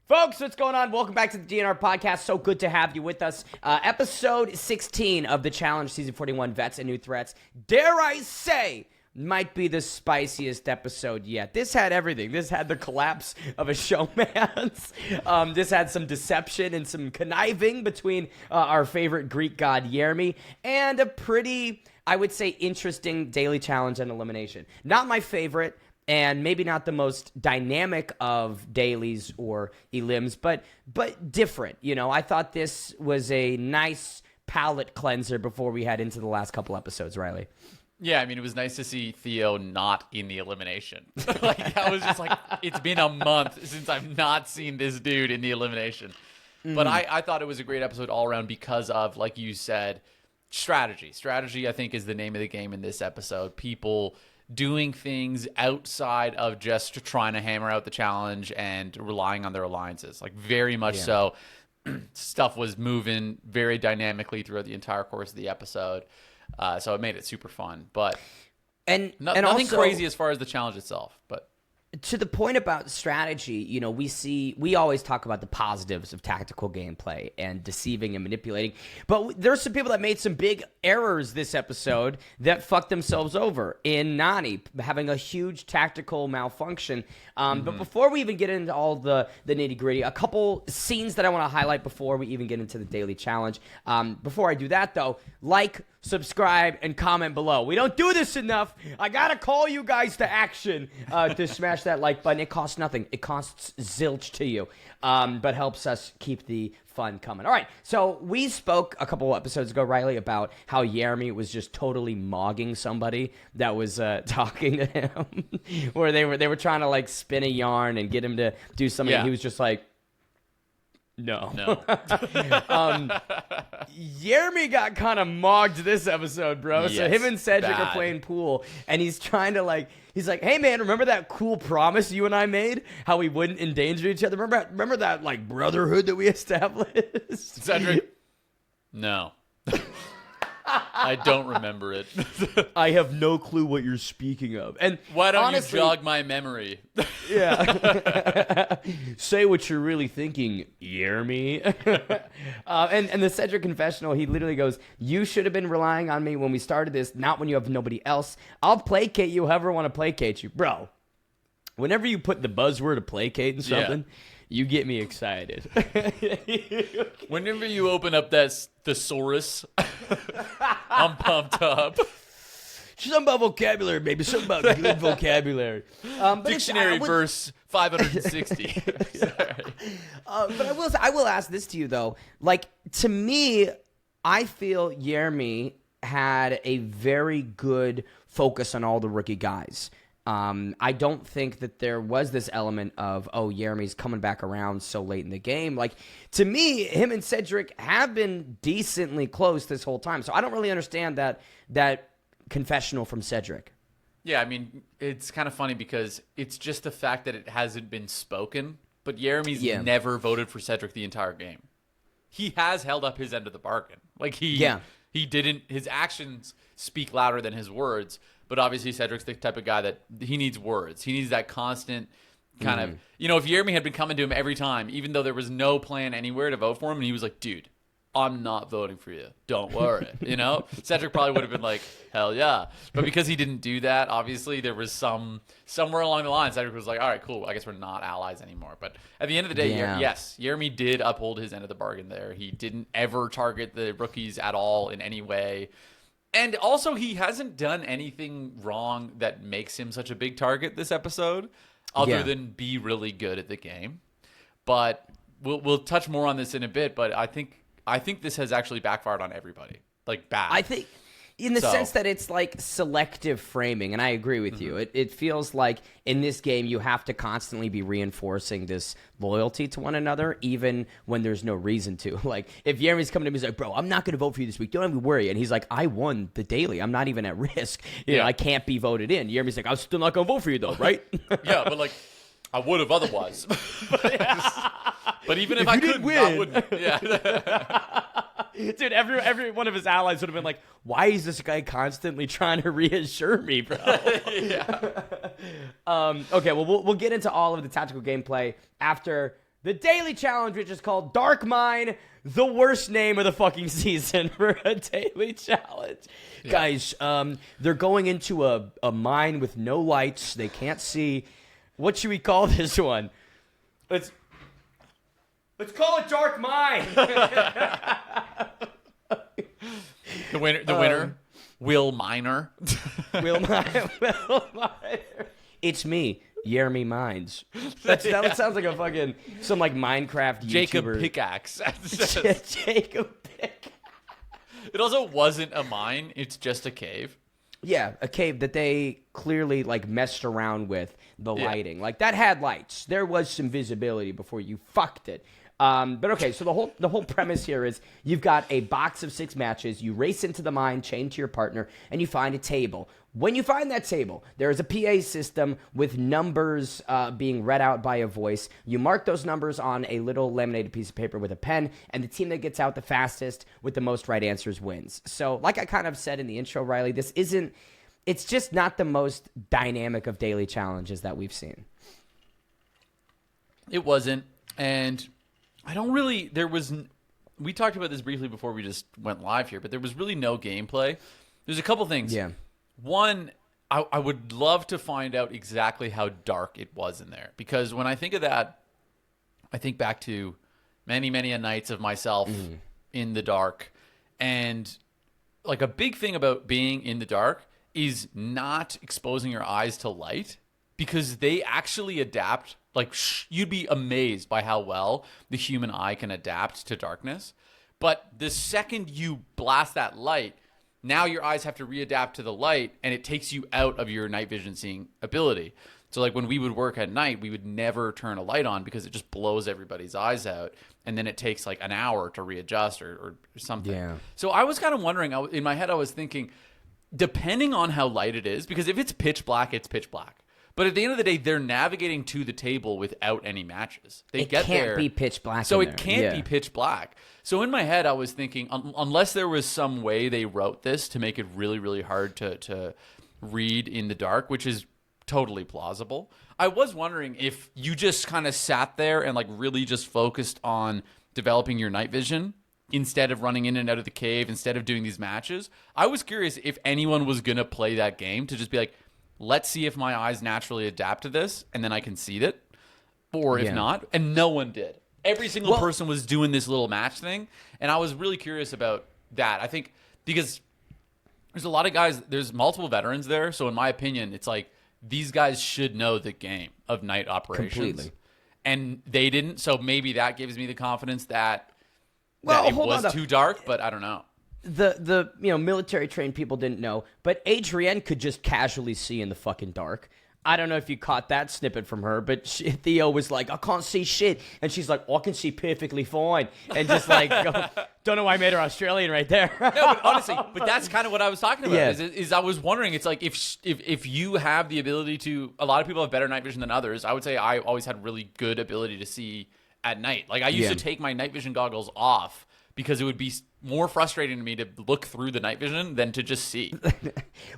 Folks, what's going on? Welcome back to the DNR podcast. So good to have you with us. Episode 16 of the Challenge Season 41 Vets and New Threats. Dare I say, might be the spiciest episode yet. This had everything. This had the collapse of a showmance. This had some deception and some conniving between our favorite Greek god Yermi and a pretty, I would say, interesting daily challenge and elimination. Not my favorite, and maybe not the most dynamic of dailies or elims, but different. You know, I thought this was a nice palate cleanser before we head into the last couple episodes, Riley. Yeah, I mean, it was nice to see Theo not in the elimination. Like, I was just like, it's been a month since I've not seen this dude in the elimination. But I thought it was a great episode all around because of, like you said, strategy. Strategy, I think, is the name of the game in this episode. People doing things outside of just trying to hammer out the challenge and relying on their alliances. Like, very much so. Stuff was moving very dynamically throughout the entire course of the episode. So it made it super fun. But nothing also, crazy as far as the challenge itself. But to the point about strategy, you know, we always talk about the positives of tactical gameplay and deceiving and manipulating. But there's some people that made some big errors this episode that fucked themselves over. In Nany, having a huge tactical malfunction. But before we even get into all the nitty gritty, a couple scenes that I want to highlight before we even get into the daily challenge. Before I do that, though, like, subscribe, and comment below. We don't do this enough. I gotta call you guys to action to smash that like button. It costs nothing. It costs zilch to you, but helps us keep the fun coming. All right, so we spoke a couple episodes ago, Riley, about how Yermi was just totally mogging somebody that was talking to him, where they were trying to like spin a yarn and get him to do something. And he was just like, No. Yermi got kind of mogged this episode, bro. Yes, so him and Cedric bad. are playing pool, and he's trying to he's like, hey man, remember that cool promise you and I made? How we wouldn't endanger each other? Remember that like brotherhood that we established? Cedric, no. I don't remember it. I have no clue what you're speaking of. And why don't honestly, you jog my memory? Yeah. Say what you're really thinking, Yermi. And the Cedric confessional, he literally goes, you should have been relying on me when we started this, not when you have nobody else. I'll placate you however I want to placate you. Bro, whenever you put the buzzword of placate in something, you get me excited. Whenever you open up that thesaurus, I'm pumped up. Something about vocabulary, baby. Something about good vocabulary. Dictionary verse 560. Sorry. But I will ask this to you, though. Like, to me, I feel Yermi had a very good focus on all the rookie guys. I don't think that there was this element of, Yermi's coming back around so late in the game. Like, to me, him and Cedric have been decently close this whole time. So I don't really understand that confessional from Cedric. Yeah, I mean, it's kind of funny because it's just the fact that it hasn't been spoken, but Yermi's never voted for Cedric the entire game. He has held up his end of the bargain. Like, he didn't, his actions speak louder than his words. But obviously, Cedric's the type of guy that he needs words. He needs that constant kind of, if Yermi had been coming to him every time, even though there was no plan anywhere to vote for him, and he was like, dude, I'm not voting for you. Don't worry. Cedric probably would have been like, hell yeah. But because he didn't do that, obviously, there was somewhere along the line, Cedric was like, all right, cool. I guess we're not allies anymore. But at the end of the day, yes, Yermi did uphold his end of the bargain there. He didn't ever target the rookies at all in any way. And also, he hasn't done anything wrong that makes him such a big target this episode, other than be really good at the game. But we'll touch more on this in a bit. But I think this has actually backfired on everybody, like bad. I think in the sense that it's like selective framing, and I agree with you. It feels like in this game you have to constantly be reinforcing this loyalty to one another, even when there's no reason to. Like, if Yermi's coming to me, he's like, bro, I'm not going to vote for you this week. Don't even worry. And he's like, I won the daily. I'm not even at risk. You know, I can't be voted in. Yermi's like, I'm still not going to vote for you, though, right? Yeah, but like, I would have otherwise. But even if I couldn't win, I wouldn't. Yeah. Dude, every one of his allies would have been like, why is this guy constantly trying to reassure me, bro? Yeah. Okay, well, we'll get into all of the tactical gameplay after the daily challenge, which is called Dark Mine, the worst name of the fucking season for a daily challenge. Yeah. Guys, they're going into a mine with no lights. They can't see. What should we call this one? Let's call it Dark Mine. The winner, Will Miner. Will Miner. It's me, Jeremy Mines. That sounds like a fucking some like Minecraft YouTuber. Jacob Pickaxe. Jacob Pickaxe. It also wasn't a mine. It's just a cave. Yeah, a cave that they clearly like messed around with the lighting. Like that had lights. There was some visibility before you fucked it. But okay, so the whole premise here is you've got a box of 6 matches. You race into the mine, chain to your partner, and you find a table. When you find that table, there is a PA system with numbers being read out by a voice. You mark those numbers on a little laminated piece of paper with a pen, and the team that gets out the fastest with the most right answers wins. So, like I kind of said in the intro, Riley, it's just not the most dynamic of daily challenges that we've seen. It wasn't, and I don't really, we talked about this briefly before we just went live here, but there was really no gameplay. There's a couple things. Yeah. One, I would love to find out exactly how dark it was in there, because when I think of that, I think back to many, many nights of myself in the dark, and like a big thing about being in the dark is not exposing your eyes to light, because they actually adapt. Like, you'd be amazed by how well the human eye can adapt to darkness. But the second you blast that light, now your eyes have to readapt to the light, and it takes you out of your night vision seeing ability. So, like, when we would work at night, we would never turn a light on because it just blows everybody's eyes out. And then it takes, like, an hour to readjust or something. Yeah. So I was kind of wondering, in my head, I was thinking, depending on how light it is, because if it's pitch black, it's pitch black. But at the end of the day, they're navigating to the table without any matches. It can't be pitch black. So it can't be pitch black. So in my head, I was thinking, unless there was some way they wrote this to make it really, really hard to read in the dark, which is totally plausible. I was wondering if you just kind of sat there and like really just focused on developing your night vision instead of running in and out of the cave, instead of doing these matches. I was curious if anyone was going to play that game to just be like, let's see if my eyes naturally adapt to this, and then I can see it, or if not. And no one did. Every single person was doing this little match thing, and I was really curious about that. I think because there's a lot of guys, there's multiple veterans there, so in my opinion, it's like these guys should know the game of night operations. Completely. And they didn't, so maybe that gives me the confidence that it was too dark, but I don't know. The military trained people didn't know, but Adrienne could just casually see in the fucking dark. I don't know if you caught that snippet from her, but Theo was like, I can't see shit. And she's like, I can see perfectly fine. And just like, don't know why I made her Australian right there. No, but honestly, that's kind of what I was talking about. Yeah. Is I was wondering, it's like if you have the ability to, a lot of people have better night vision than others. I would say I always had really good ability to see at night. Like I used to take my night vision goggles off because it would be more frustrating to me to look through the night vision than to just see.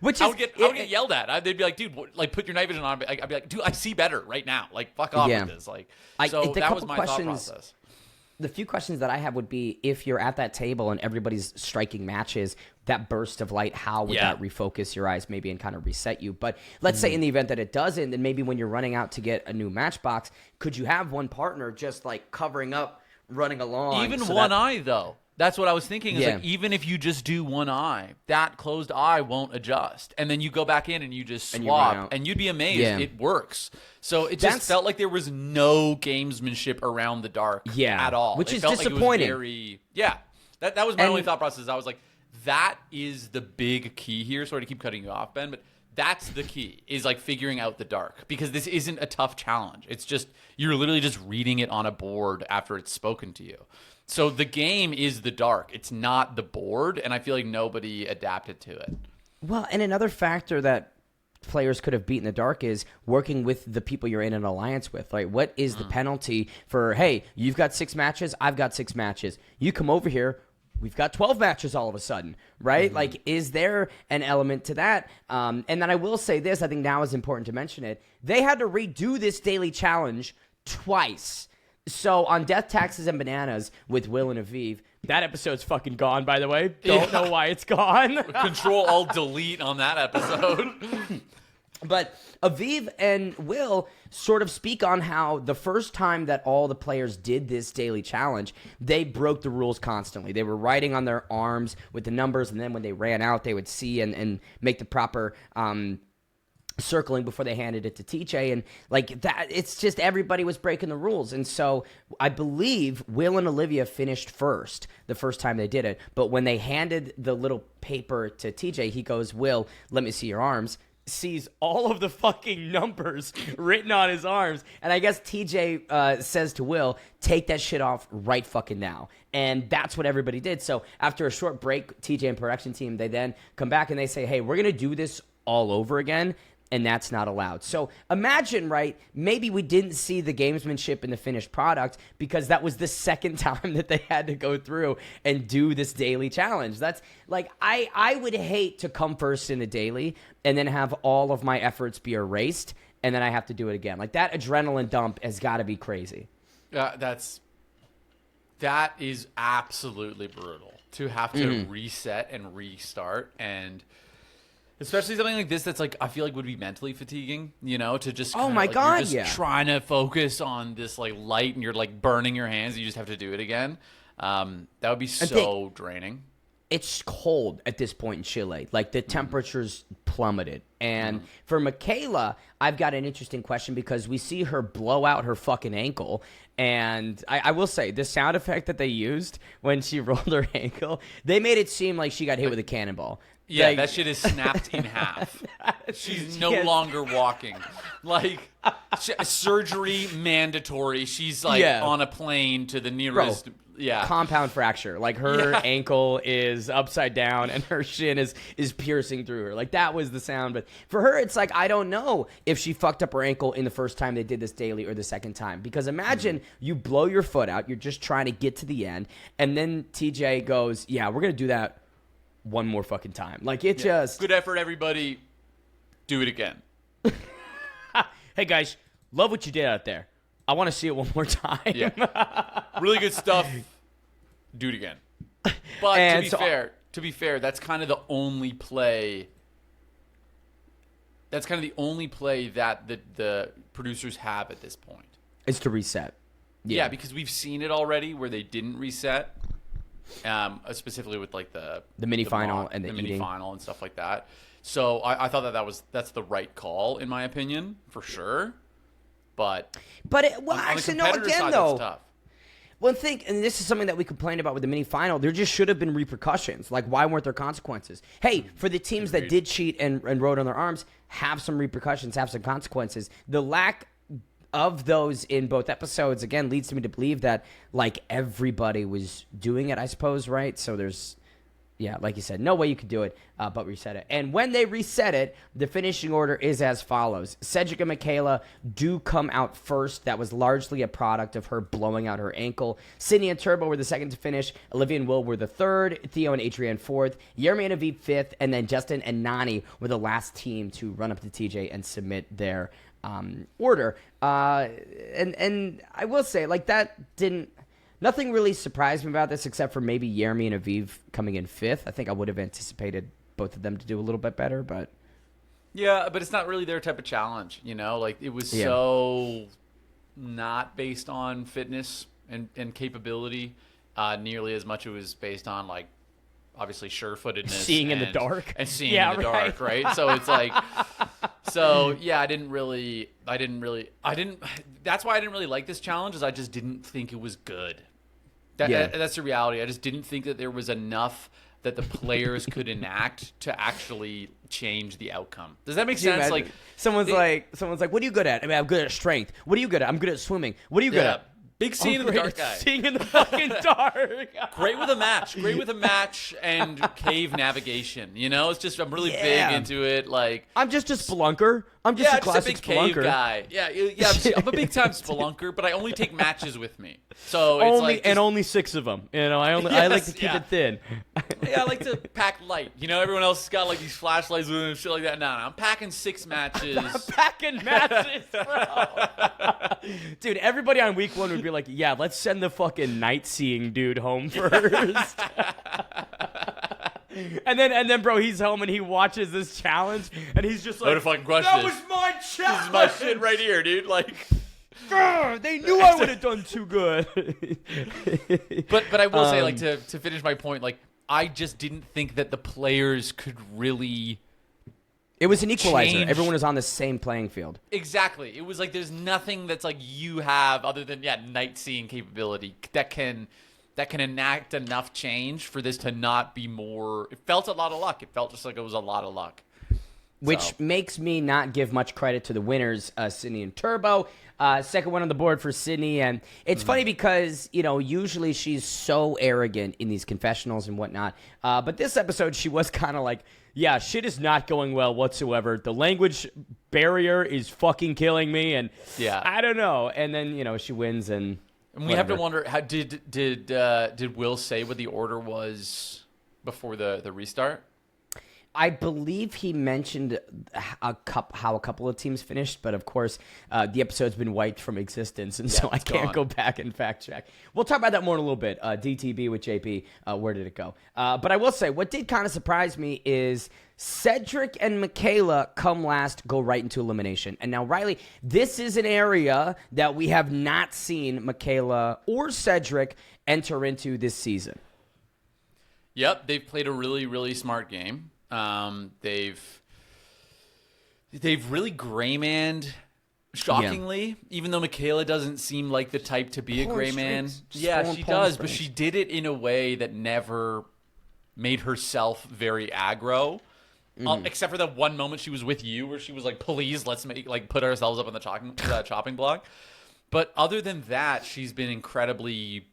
Which I would get yelled at. They'd be like, "Dude, like put your night vision on." I'd be like, "Dude, I see better right now. Like, fuck off with this." Like, so that was my thought process. The few questions that I have would be, if you're at that table and everybody's striking matches, that burst of light, how would that refocus your eyes maybe and kind of reset you? But let's say in the event that it doesn't, then maybe when you're running out to get a new matchbox, could you have one partner just like covering up, running along? Even one eye, though. That's what I was thinking. Is like, even if you just do one eye, that closed eye won't adjust. And then you go back in and you just swap. And you'd be amazed. Yeah. It works. So it just felt like there was no gamesmanship around the dark at all. Which is disappointing. That was my only thought process. I was like, that is the big key here. Sorry to keep cutting you off, Ben, but that's the key, is like figuring out the dark. Because this isn't a tough challenge. It's just, you're literally just reading it on a board after it's spoken to you. So the game is the dark. It's not the board, and I feel like nobody adapted to it. Well, and another factor that players could have beaten the dark is working with the people you're in an alliance with. Like, what is the penalty for, hey, you've got 6 matches, I've got 6 matches. You come over here, we've got 12 matches all of a sudden, right? Like, is there an element to that? And then I will say this, I think now is important to mention it. They had to redo this daily challenge twice. So on Death, Taxes, and Bananas with Will and Aviv, that episode's fucking gone, by the way. Don't know why it's gone. Control-Alt-Delete on that episode. But Aviv and Will sort of speak on how the first time that all the players did this daily challenge, they broke the rules constantly. They were writing on their arms with the numbers, and then when they ran out, they would see and make the proper circling before they handed it to TJ. And like that, it's just everybody was breaking the rules. And so I believe Will and Olivia finished first the first time they did it. But when they handed the little paper to TJ, he goes, Will, let me see your arms. Sees all of the fucking numbers written on his arms. And I guess TJ says to Will, take that shit off right fucking now. And that's what everybody did. So after a short break, TJ and production team, they then come back and they say, hey, we're going to do this all over again. And that's not allowed. So imagine, right, maybe we didn't see the gamesmanship in the finished product because that was the second time that they had to go through and do this daily challenge. That's like, I would hate to come first in the daily and then have all of my efforts be erased and then I have to do it again. Like that adrenaline dump has got to be crazy. That is absolutely brutal to have to reset and restart, and especially something like this that's like I feel like would be mentally fatiguing, you know, to just you're just trying to focus on this like light and you're like burning your hands and you just have to do it again. That would be so draining. It's cold at this point in Chile. Like the temperatures plummeted. And for Michaela, I've got an interesting question because we see her blow out her fucking ankle. And I will say, the sound effect that they used when she rolled her ankle, they made it seem like she got hit with a cannonball. Yeah, like, that shit is snapped in half. She's no longer walking. Like, surgery mandatory. She's like on a plane to the nearest. Compound fracture. Like her ankle is upside down and her shin is piercing through her. Like that was the sound. But for her, it's like, I don't know if she fucked up her ankle in the first time they did this daily or the second time. Because imagine you blow your foot out. You're just trying to get to the end. And then TJ goes, yeah, we're going to do that one more fucking time. Like it just... Good effort, everybody. Do it again. Hey, guys. Love what you did out there. I want to see it one more time. Yeah. Really good stuff. Do it again. But to be fair, that's kind of the only play. That's kind of the only play that the producers have at this point. Is to reset. Yeah, because we've seen it already where they didn't reset. Specifically with like the mini final and the mini final and stuff like that. So I thought that's the right call in my opinion for sure. But actually no. Again, though, one thing, and this is something that we complained about with the mini final, there just should have been repercussions. Like, why weren't there consequences? Hey, for the teams that did cheat and wrote on their arms, have some repercussions, have some consequences. The lack of those in both episodes, again, leads me to believe that, like, everybody was doing it, I suppose, right? So there's, like you said, no way you could do it but reset it. And when they reset it, the finishing order is as follows. Cedric and Michaela do come out first. That was largely a product of her blowing out her ankle. Sydney and Turbo were the second to finish. Olivia and Will were the third. Theo and Adrienne fourth. Jeremy and Aviv fifth. And then Justin and Nany were the last team to run up to TJ and submit their order. And I will say, like, that didn't... Nothing really surprised me about this except for maybe Jeremy and Aviv coming in fifth. I think I would have anticipated both of them to do a little bit better, but... Yeah, but it's not really their type of challenge, you know? Like, it was so not based on fitness and capability nearly as much. It was based on, like, obviously sure-footedness. Seeing in the dark. And seeing in the dark, right? So it's like... So, yeah, that's why I didn't really like this challenge, is I just didn't think it was good. That's the reality. I just didn't think that there was enough that the players could enact to actually change the outcome. Does that make sense? Like someone's like, what are you good at? I mean, I'm good at strength. What are you good at? I'm good at swimming. What are you good at? Big seeing in the dark guy. Seeing in the fucking dark. Great with a match and cave navigation. You know, it's just, I'm really big into it. Like, I'm just a spelunker. I'm just a just classic big cave spelunker. guy. Yeah. I'm a big time spelunker, but I only take matches with me. So it's only 6 of them. I like to keep it thin. Yeah, I like to pack light. Everyone else has got like these flashlights and shit like that. No, I'm packing 6 matches. I'm packing matches, bro. Dude, everybody on week 1 would be like, yeah, let's send the fucking night seeing dude home first. And then, bro, he's home and he watches this challenge, and he's just like, "What a fucking question! That was my challenge. This is my shit right here, dude." Like, they knew I would have done too good. but I will say, like, to finish my point, like, I just didn't think that the players could really. It was an equalizer. Everyone was on the same playing field. Exactly. It was like there's nothing that's like you have other than night seeing capability that can enact enough change for this to not be more. It felt a lot of luck. It felt just like it was a lot of luck. Which makes me not give much credit to the winners, Sydney and Turbo. Second one on the board for Sydney. And it's funny because, usually she's so arrogant in these confessionals and whatnot. But this episode, she was kind of like, yeah, shit is not going well whatsoever. The language barrier is fucking killing me. And I don't know. And then, she wins and... And we have to wonder, how did Will say what the order was before the restart? I believe he mentioned how a couple of teams finished, but of course, the episode's been wiped from existence, and so I can't go back and fact check. We'll talk about that more in a little bit. DTB with JP, where did it go? But I will say, what did kind of surprise me is Cedric and Michaela come last, go right into elimination. And now, Riley, this is an area that we have not seen Michaela or Cedric enter into this season. Yep, they've played a really, really smart game. They've really gray manned, shockingly, even though Michaela doesn't seem like the type to be a gray man. Yeah, she does, but she did it in a way that never made herself very aggro. Except for that one moment she was with you where she was like, please, let's put ourselves up on the chopping block. But other than that, she's been incredibly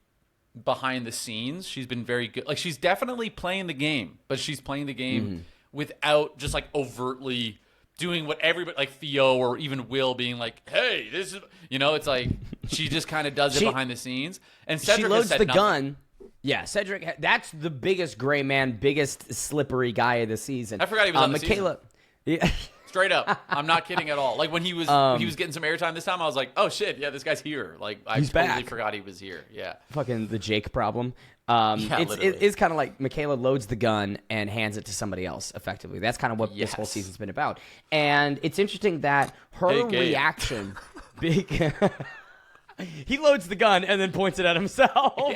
behind the scenes. She's been very good. Like, she's definitely playing the game, but she's playing the game without just like overtly doing what everybody, like Theo or even Will, being like, hey, this is, it's like she just kind of does it behind the scenes. And Cedric she loads has said the nothing. gun. Yeah, Cedric, that's the biggest gray man, biggest slippery guy of the season. I forgot he was on the Michaela. Season. Yeah. Straight up. I'm not kidding at all. Like, when he was getting some airtime this time, I was like, oh shit, yeah, this guy's here. Like, I totally forgot he was here. Yeah. Fucking the Jake problem. Literally. It's kind of like Michaela loads the gun and hands it to somebody else, effectively. That's kind of what this whole season's been about. And it's interesting that her reaction... He loads the gun and then points it at himself.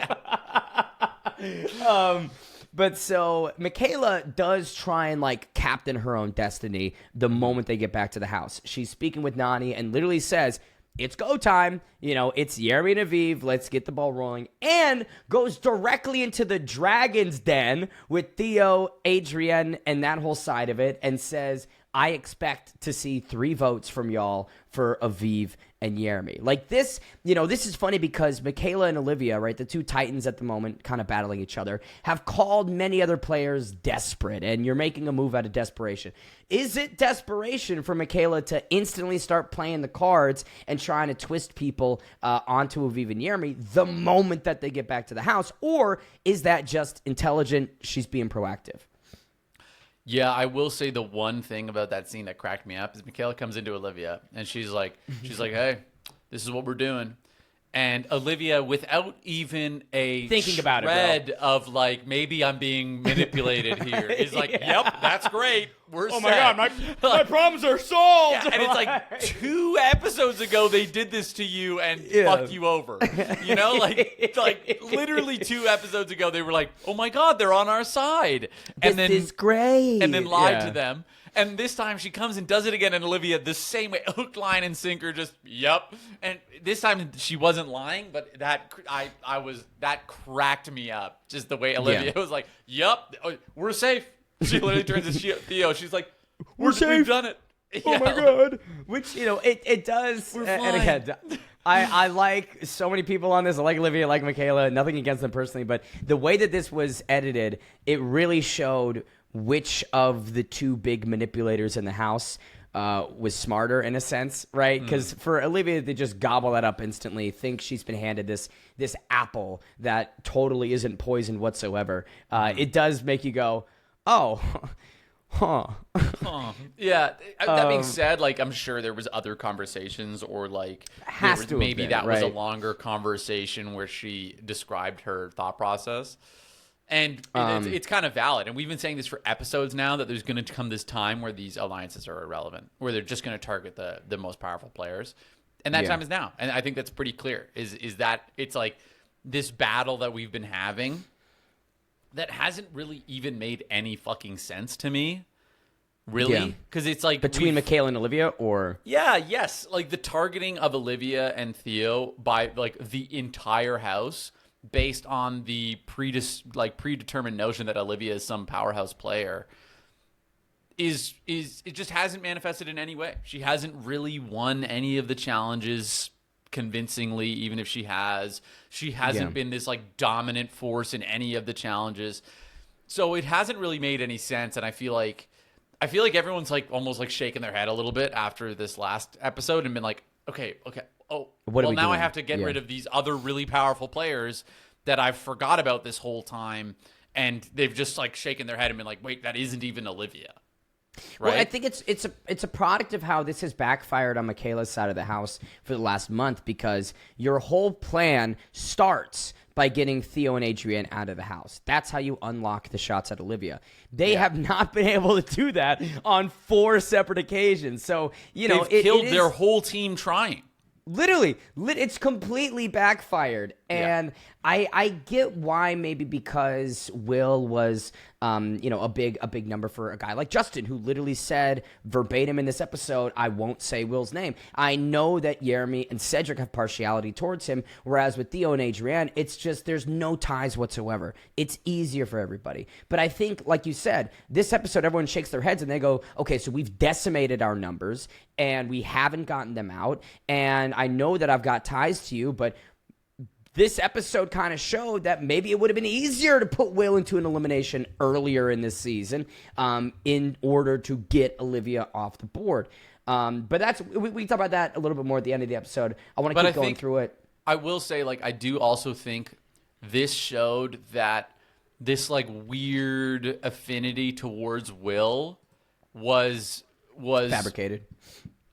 Yeah. But so Michaela does try and like captain her own destiny the moment they get back to the house. She's speaking with Nany and literally says, it's go time. It's Yeremy and Aviv. Let's get the ball rolling. And goes directly into the Dragon's Den with Theo, Adrienne, and that whole side of it and says, I expect to see 3 votes from y'all for Aviv and Yeremy. Like this, this is funny because Michaela and Olivia, right, the 2 titans at the moment kind of battling each other, have called many other players desperate, and you're making a move out of desperation. Is it desperation for Michaela to instantly start playing the cards and trying to twist people onto Aviv and Yeremy the moment that they get back to the house? Or is that just intelligent, she's being proactive? Yeah, I will say the one thing about that scene that cracked me up is Michaela comes into Olivia and she's like, hey, this is what we're doing. And Olivia, without even a thinking about shred of like, maybe I'm being manipulated here, is like, yep, that's great. We're set. My God, my problems are solved. Yeah, and it's like 2 episodes ago they did this to you and fucked you over. Like literally 2 episodes ago they were like, oh my God, they're on our side. And this is great. And then lied to them. And this time she comes and does it again, and Olivia the same way, hook, line, and sinker, just yep. And this time she wasn't lying, but that cracked me up. Just the way Olivia was like, "Yep, we're safe." She literally turns to Theo. She's like, "We're safe. We've done it." Oh my God! Which it does. We're and again, I like so many people on this. I like Olivia, I like Michaela. Nothing against them personally, but the way that this was edited, it really showed which of the 2 big manipulators in the house was smarter in a sense, right? Because for Olivia to just gobble that up instantly, think she's been handed this apple that totally isn't poisoned whatsoever, it does make you go, oh, huh. Yeah. That being said, like, I'm sure there was other conversations, or like maybe that was a longer conversation where she described her thought process. And it's kind of valid. And we've been saying this for episodes now, that there's going to come this time where these alliances are irrelevant, where they're just going to target the most powerful players. And that time is now. And I think that's pretty clear, is that it's like this battle that we've been having that hasn't really even made any fucking sense to me. Really? Because it's like... Between Michaela and Olivia, or... Yeah, yes. Like, the targeting of Olivia and Theo by, like, the entire house, based on the predetermined notion that Olivia is some powerhouse player, is it just hasn't manifested in any way. She hasn't really won any of the challenges convincingly, even if she has. She hasn't been this, like, dominant force in any of the challenges. So it hasn't really made any sense, and I feel like everyone's, like, almost, like, shaking their head a little bit after this last episode and been like, okay. Oh, well, now I have to get rid of these other really powerful players that I've forgot about this whole time, and they've just, like, shaken their head and been like, wait, that isn't even Olivia. Right? Well, I think it's a product of how this has backfired on Michaela's side of the house for the last month, because your whole plan starts by getting Theo and Adrienne out of the house. That's how you unlock the shots at Olivia. They have not been able to do that on 4 separate occasions. So, they've killed their whole team trying. Literally, it's completely backfired. And I get why, maybe because Will was, a big number for a guy like Justin, who literally said verbatim in this episode, I won't say Will's name. I know that Jeremy and Cedric have partiality towards him, whereas with Theo and Adrienne, it's just there's no ties whatsoever. It's easier for everybody. But I think, like you said, this episode, everyone shakes their heads and they go, okay, so we've decimated our numbers and we haven't gotten them out. And I know that I've got ties to you, but this episode kind of showed that maybe it would have been easier to put Will into an elimination earlier in this season in order to get Olivia off the board. But we talk about that a little bit more at the end of the episode. I want to keep going through it. I will say, like, I do also think this showed that this, like, weird affinity towards Will was fabricated.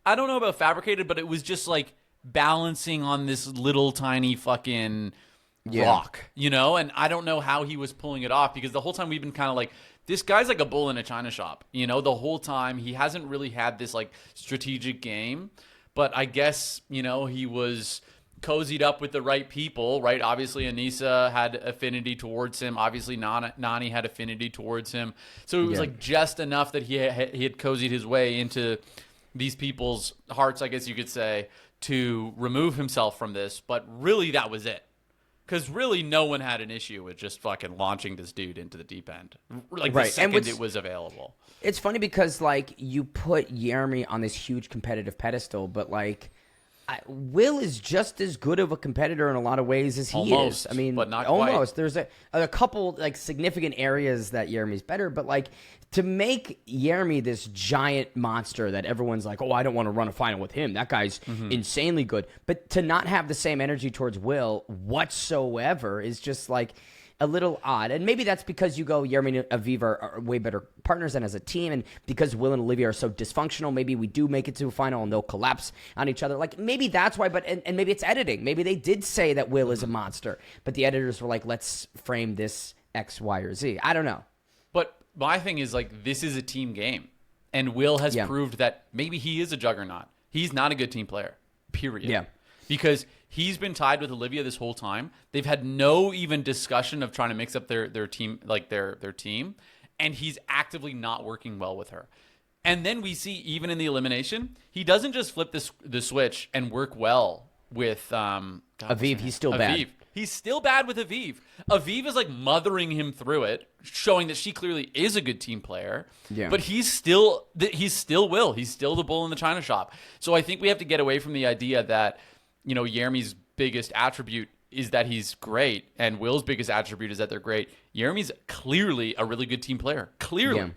I don't know about fabricated, but it was just, like, balancing on this little tiny fucking rock, and I don't know how he was pulling it off, because the whole time we've been kind of like, this guy's like a bull in a china shop, the whole time. He hasn't really had this, like, strategic game, but I guess, he was cozied up with the right people, right? Obviously, Anissa had affinity towards him. Obviously, Nany had affinity towards him. So it was like just enough that he had cozied his way into these people's hearts, I guess you could say, to remove himself from this. But really, that was it. Because really, no one had an issue with just fucking launching this dude into the deep end. Like, the second it was available. It's funny because, like, you put Jeremy on this huge competitive pedestal, but, like, Will is just as good of a competitor in a lot of ways as he is. I mean, but not almost. Quite. There's a couple, like, significant areas that Jeremy's better, but, like, to make Jeremy this giant monster that everyone's like, oh, I don't want to run a final with him. That guy's insanely good. But to not have the same energy towards Will whatsoever is just, like, a little odd. And maybe that's because you go, Jeremy and Aviv are way better partners than as a team. And because Will and Olivia are so dysfunctional, maybe we do make it to a final and they'll collapse on each other. Like, maybe that's why, but and maybe it's editing. Maybe they did say that Will is a monster, but the editors were like, let's frame this X, Y, or Z. I don't know. But my thing is, like, this is a team game. And Will has proved that maybe he is a juggernaut. He's not a good team player, period. Yeah. Because he's been tied with Olivia this whole time. They've had no even discussion of trying to mix up their team, like their team. And he's actively not working well with her. And then we see, even in the elimination, he doesn't just flip the switch and work well with Aviv. He's still bad. He's still bad with Aviv. Aviv is, like, mothering him through it, showing that she clearly is a good team player. Yeah. But he's still Will. He's still the bull in the china shop. So I think we have to get away from the idea that, Jeremy's biggest attribute is that he's great, and Will's biggest attribute is that they're great. Jeremy's clearly a really good team player. Clearly.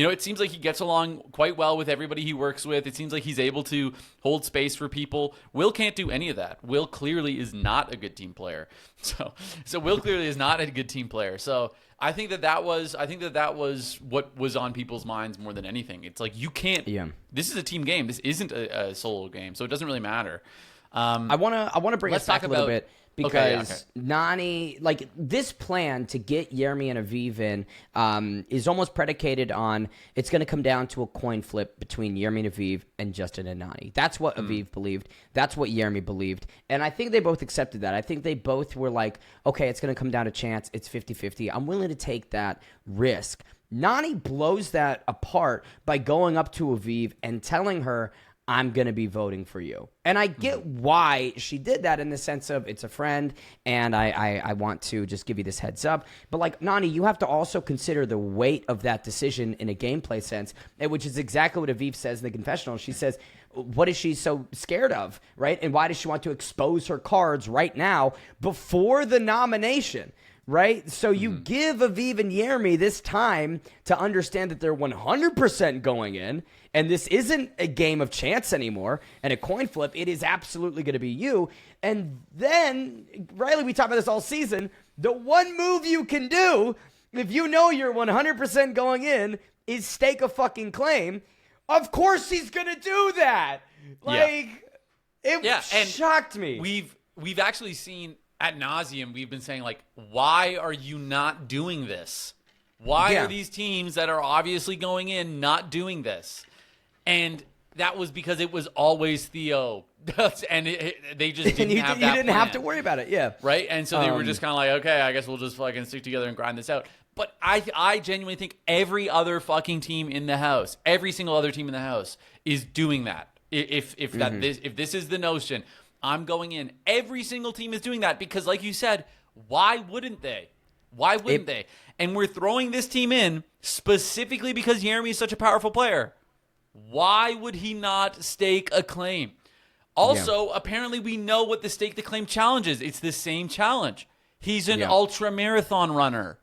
It seems like he gets along quite well with everybody he works with. It seems like he's able to hold space for people. Will can't do any of that. Will clearly is not a good team player. So Will clearly is not a good team player. So I think that was what was on people's minds more than anything. It's like you can't. Yeah. This is a team game. This isn't a solo game, so it doesn't really matter. I wanna bring us back a little bit. Because Nany, like this plan to get Jeremy and Aviv in is almost predicated on it's going to come down to a coin flip between Jeremy and Aviv and Justin and Nany. That's what Aviv believed. That's what Jeremy believed. And I think they both accepted that. I think they both were like, okay, it's going to come down to chance. It's 50-50. I'm willing to take that risk. Nany blows that apart by going up to Aviv and telling her, I'm going to be voting for you. And I get why she did that in the sense of it's a friend and I want to just give you this heads up. But like, Nany, you have to also consider the weight of that decision in a gameplay sense, which is exactly what Aviv says in the confessional. She says, what is she so scared of, right? And why does she want to expose her cards right now before the nomination? Right? So you give Aviv and Jeremy this time to understand that they're 100% going in, and this isn't a game of chance anymore, and a coin flip. It is absolutely going to be you. And then, Riley, we talk about this all season, the one move you can do, if you know you're 100% going in, is stake a fucking claim. Of course he's going to do that. Like, it shocked me. We've actually seen... Ad nauseum, we've been saying, like, why are you not doing this? Why are these teams that are obviously going in not doing this? And that was because it was always Theo. And they just didn't have that You didn't have to worry about it, Right? And so they were just kind of like, okay, I guess we'll just fucking stick together and grind this out. But I genuinely think every other fucking team in the house, every single other team in the house is doing that. If this is the notion... I'm going in. Every single team is doing that because, like you said, why wouldn't they? Why wouldn't they? And we're throwing this team in specifically because Jeremy is such a powerful player. Why would he not stake a claim? Also, apparently we know what the stake the claim challenge is. It's the same challenge. He's an ultra marathon runner.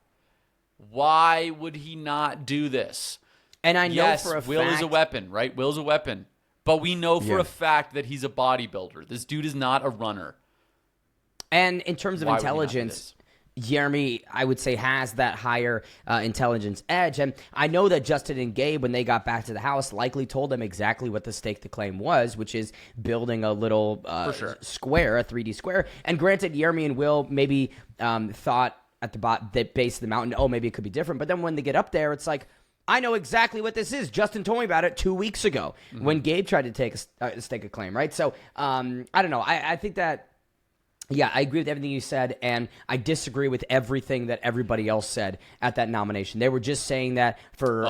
Why would he not do this? And I know for a Will is a weapon, right? Will's a weapon. But we know for a fact that he's a bodybuilder. This dude is not a runner. And in terms of intelligence, Jeremy, I would say, has that higher intelligence edge. And I know that Justin and Gabe, when they got back to the house, likely told them exactly what the stake to claim was, which is building a little square, a 3D square. And granted, Jeremy and Will maybe thought at the base of the mountain, oh, maybe it could be different. But then when they get up there, it's like, I know exactly what this is. Justin told me about it 2 weeks ago when Gabe tried to take a stake a claim, right? So, I don't know. I think that, I agree with everything you said, and I disagree with everything that everybody else said at that nomination. They were just saying that for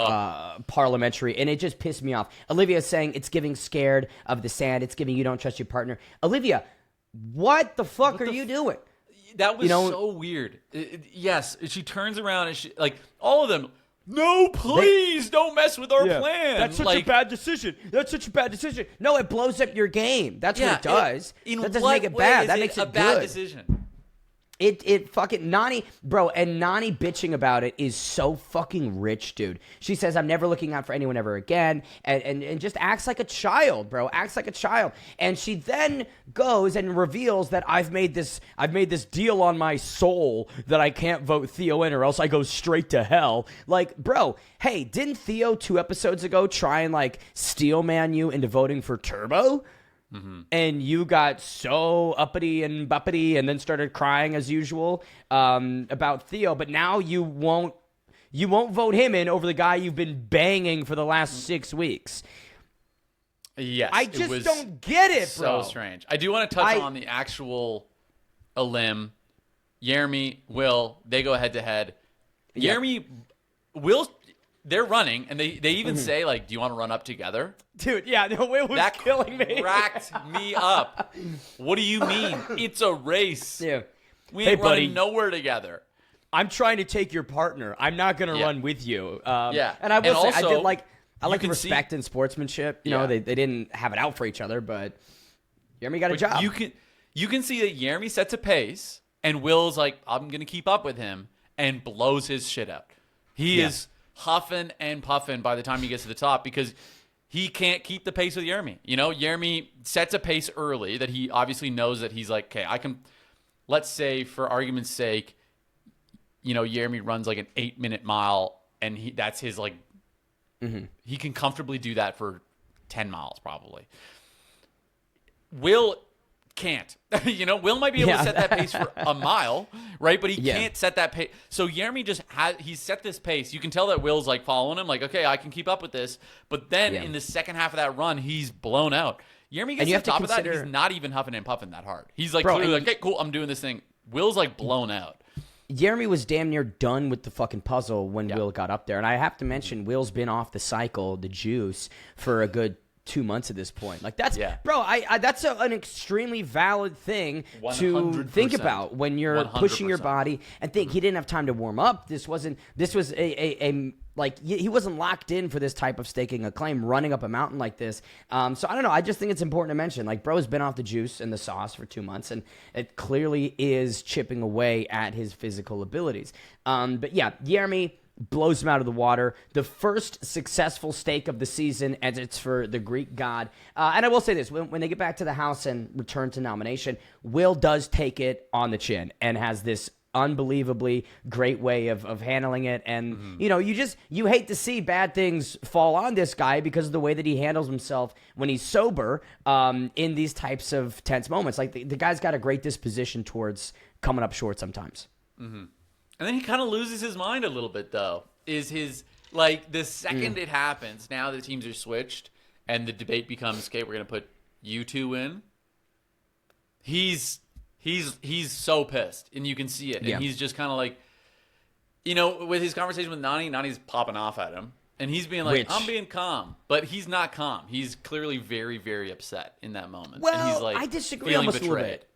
parliamentary, and it just pissed me off. Olivia's saying it's giving scared of the sand. It's giving you don't trust your partner. Olivia, what the fuck are you doing? That was so weird. Yes, she turns around and all of them... No, please don't mess with our plan. That's such a bad decision. No, it blows up your game. That's what it does. That doesn't make it bad. That makes it a bad decision. It fucking Nany, bro, and Nany bitching about it is so fucking rich, dude. She says, I'm never looking out for anyone ever again, and just acts like a child, bro. Acts like a child. And she then goes and reveals that I've made this deal on my soul that I can't vote Theo in or else I go straight to hell. Like, bro, hey, didn't Theo 2 episodes ago try and steel man you into voting for Turbo? And you got so uppity and buppity and then started crying as usual about Theo. But now you won't vote him in over the guy you've been banging for the last 6 weeks. Yes. I just don't get it, bro. So strange. I do want to touch on the actual limb. Jeremy, Will, they go head to head. Jeremy, Will... They're running, and they even say, do you want to run up together? Dude, it was killing me. That cracked me up. What do you mean? It's a race. Yeah. We ain't running nowhere together. I'm trying to take your partner. I'm not going to run with you. And I will say, I did I like respect and sportsmanship. You know, they didn't have it out for each other, but Jeremy got a job. You can see that Jeremy sets a pace, and Will's like, I'm going to keep up with him, and blows his shit out. He is huffing and puffing by the time he gets to the top because he can't keep the pace with Jeremy. You know, Jeremy sets a pace early that he obviously knows that he's like, okay, I can, let's say for argument's sake, you know, Jeremy runs like an 8-minute mile and that's his like, he can comfortably do that for 10 miles probably. Will can't. You know, Will might be able to set that pace for a mile, right? But he can't set that pace. So Jeremy he's set this pace. You can tell that Will's like following him, like, okay, I can keep up with this. But then in the second half of that run, he's blown out. Jeremy gets to the top of that, he's not even huffing and puffing that hard. He's like, clearly like, okay, cool, I'm doing this thing. Will's like blown out. Jeremy was damn near done with the fucking puzzle when Will got up there. And I have to mention, Will's been off the cycle, the juice, for a good 2 months at this point. Like that's bro, that's an extremely valid thing 100%. To think about when you're 100%. Pushing your body and think he didn't have time to warm up. This was a like he wasn't locked in for this type of staking a claim running up a mountain like this. So I don't know. I just think it's important to mention, like, bro's been off the juice and the sauce for 2 months, and it clearly is chipping away at his physical abilities. But yeah, Jeremy blows him out of the water. The first successful stake of the season, as it's for the Greek god. And I will say this, when they get back to the house and return to nomination, Will does take it on the chin and has this unbelievably great way of handling it. And, you know, you hate to see bad things fall on this guy because of the way that he handles himself when he's sober in these types of tense moments. Like, the guy's got a great disposition towards coming up short sometimes. And then he kind of loses his mind a little bit, though. Is his, like, the second it happens, now the teams are switched, and the debate becomes, okay, we're going to put you two in. He's so pissed, and you can see it. And he's just kind of like, you know, with his conversation with Nany, Nany's popping off at him. And he's being like, I'm being calm. But he's not calm. He's clearly very, very upset in that moment. Well, and he's like, I disagree almost betrayed. A little bit.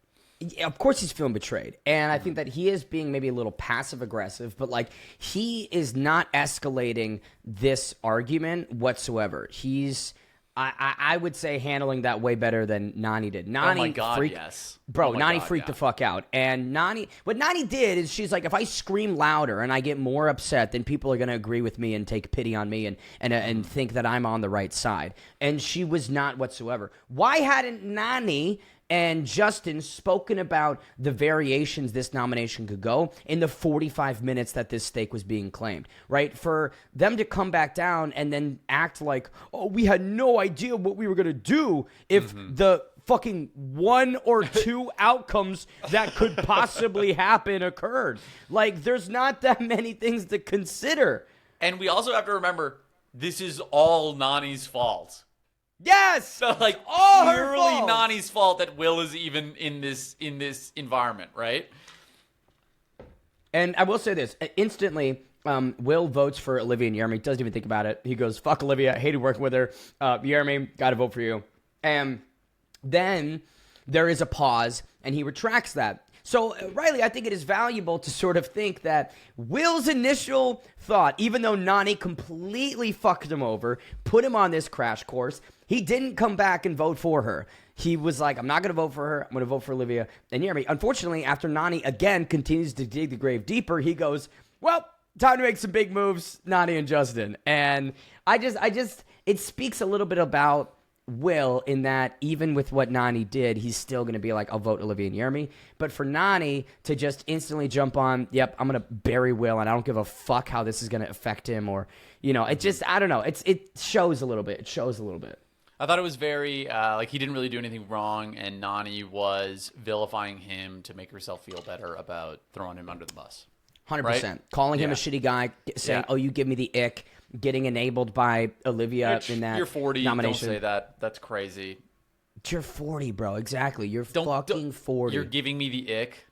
Of course he's feeling betrayed. And I think that he is being maybe a little passive-aggressive, but, like, he is not escalating this argument whatsoever. He's, I would say, handling that way better than Nany did. Nany, oh, my God, yes. Bro, Nany freaked the fuck out. And what Nany did is she's like, if I scream louder and I get more upset, then people are going to agree with me and take pity on me and think that I'm on the right side. And she was not whatsoever. Why hadn't Nany and Justin spoken about the variations this nomination could go in the 45 minutes that this stake was being claimed, right? For them to come back down and then act like, oh, we had no idea what we were going to do if the fucking one or two outcomes that could possibly happen occurred. Like, there's not that many things to consider. And we also have to remember, this is all Nany's fault. Yes! So, like, all purely Nany's fault that Will is even in this environment, right? And I will say this. Instantly, Will votes for Olivia and Jeremy. Doesn't even think about it. He goes, fuck Olivia. I hated working with her. Jeremy, got to vote for you. And then there is a pause, and he retracts that. So, Riley, I think it is valuable to sort of think that Will's initial thought, even though Nany completely fucked him over, put him on this crash course, he didn't come back and vote for her. He was like, I'm not going to vote for her. I'm going to vote for Olivia and Jeremy. Unfortunately, after Nany, again, continues to dig the grave deeper, he goes, well, time to make some big moves, Nany and Justin. And I just, it speaks a little bit about Will in that even with what Nany did, he's still going to be like, I'll vote Olivia and Jeremy. But for Nany to just instantly jump on, yep, I'm going to bury Will, and I don't give a fuck how this is going to affect him, or, you know, it just, I don't know. It shows a little bit. It shows a little bit. I thought it was very, like, he didn't really do anything wrong, and Nany was vilifying him to make herself feel better about throwing him under the bus. 100%. Right? Calling him a shitty guy, saying, oh, you give me the ick. Getting enabled by Olivia in that you're 40, nomination. Don't say that. That's crazy. You're 40, bro. Exactly. You're fucking 40. You're giving me the ick.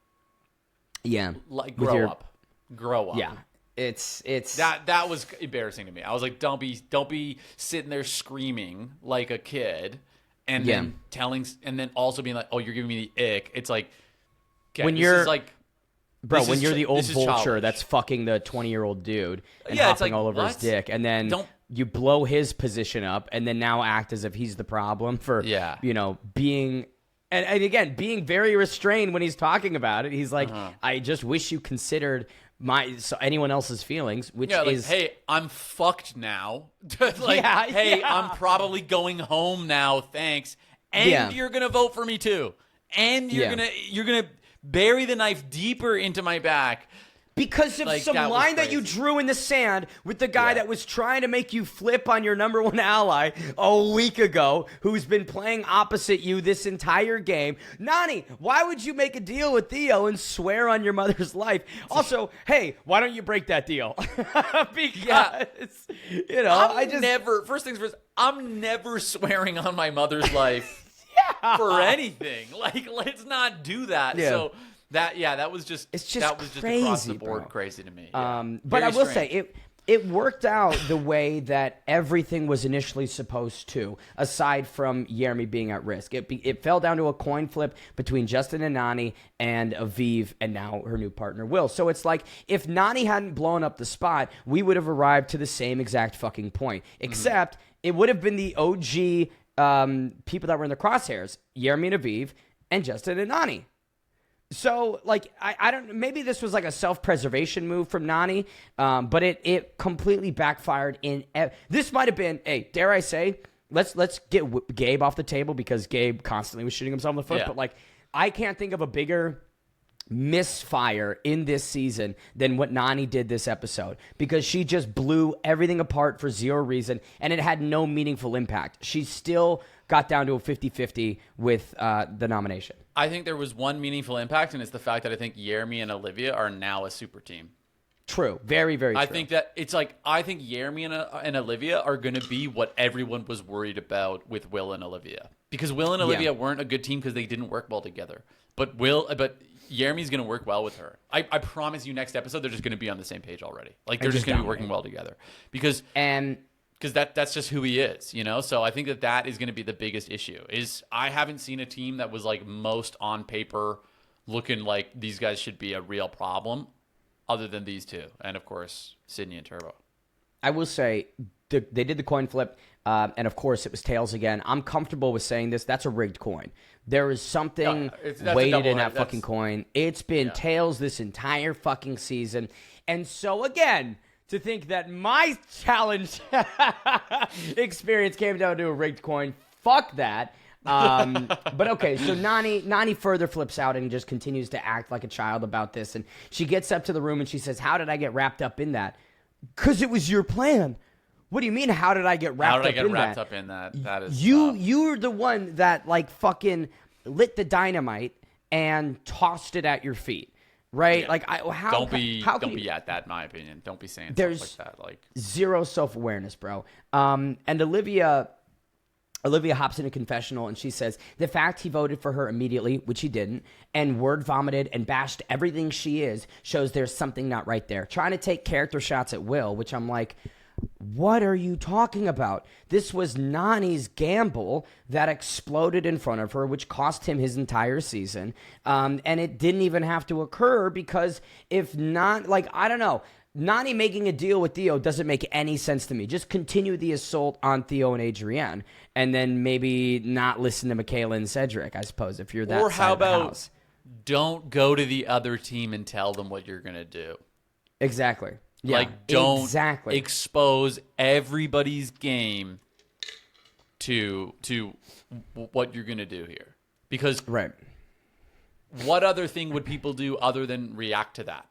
Yeah. Like, grow up. Grow up. Yeah. It's that was embarrassing to me. I was like, don't be sitting there screaming like a kid, and then and then also being like, oh, you're giving me the ick. It's like, okay, when you're like. Bro, when you're the old vulture that's fucking the 20-year-old dude and hopping all over his dick, and then you blow his position up, and then now act as if he's the problem for, you know, being... And again, being very restrained when he's talking about it. He's like, I just wish you considered anyone else's feelings, which is hey, I'm fucked now. I'm probably going home now. Thanks, and you're gonna vote for me too, and you're gonna bury the knife deeper into my back. Because of some line that you drew in the sand with the guy that was trying to make you flip on your number one ally a week ago, who's been playing opposite you this entire game. Nany, why would you make a deal with Theo and swear on your mother's life? Also, hey, why don't you break that deal? Because, first things first, I'm never swearing on my mother's life for anything. Like, let's not do that. Yeah. So... That was just crazy, across the board crazy to me. But I will say it worked out the way that everything was initially supposed to, aside from Jeremy being at risk. It fell down to a coin flip between Justin and Nany and Aviv and now her new partner Will. So it's like if Nany hadn't blown up the spot, we would have arrived to the same exact fucking point. Except it would have been the OG people that were in the crosshairs, Jeremy and Aviv and Justin and Nany. So, like, I don't. Maybe this was like a self-preservation move from Nany, but it completely backfired. This might have been. Hey, dare I say? Let's get Gabe off the table because Gabe constantly was shooting himself in the foot. Yeah. But like, I can't think of a bigger misfire in this season than what Nany did this episode, because she just blew everything apart for zero reason, and it had no meaningful impact. She still got down to a 50-50 with the nomination. I think there was one meaningful impact, and it's the fact that I think Jeremy and Olivia are now a super team. True. Very, very true. I think that it's like, I think Jeremy and Olivia are going to be what everyone was worried about with Will and Olivia. Because Will and Olivia weren't a good team because they didn't work well together. But Jeremy's going to work well with her. I promise you next episode, they're just going to be on the same page already. Like, they're just going to be working well together. Because that's just who he is, you know? So I think that is going to be the biggest issue. Is I haven't seen a team that was like most on paper looking like these guys should be a real problem other than these two. And of course, Sydney and Turbo. I will say they did the coin flip, and of course it was tails again. I'm comfortable with saying this. That's a rigged coin. There is something weighted in that fucking coin. It's been tails this entire fucking season. And so again, to think that my challenge experience came down to a rigged coin, fuck that. But okay, so Nany further flips out and just continues to act like a child about this. And she gets up to the room and she says, "How did I get wrapped up in that?" "'Cause it was your plan." "What do you mean, how did I get wrapped up in that? That is you're the one that like fucking lit the dynamite and tossed it at your feet. Right? Yeah. Like, don't be at that, in my opinion. Don't be saying there's stuff like that. Like, zero self-awareness, bro. And Olivia hops in a confessional and she says the fact he voted for her immediately, which he didn't, and word vomited and bashed everything she is, shows there's something not right there. Trying to take character shots at Will, which I'm like, what are you talking about? This was Nany's gamble that exploded in front of her, which cost him his entire season. And it didn't even have to occur because if not, like, I don't know. Nany making a deal with Theo doesn't make any sense to me. Just continue the assault on Theo and Adrienne, and then maybe not listen to Michaela and Cedric, I suppose, if you're that or side how of the about house. Don't go to the other team and tell them what you're going to do. Exactly. Yeah, like, don't exactly expose everybody's game to what you're going to do here. Because right. What other thing would people do other than react to that?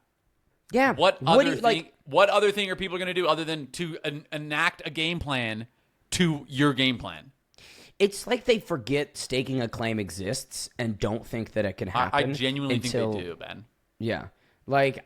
Yeah. What other thing are people going to do other than to enact a game plan to your game plan? It's like they forget staking a claim exists and don't think that it can happen. I genuinely think they do, Ben. Yeah. Like,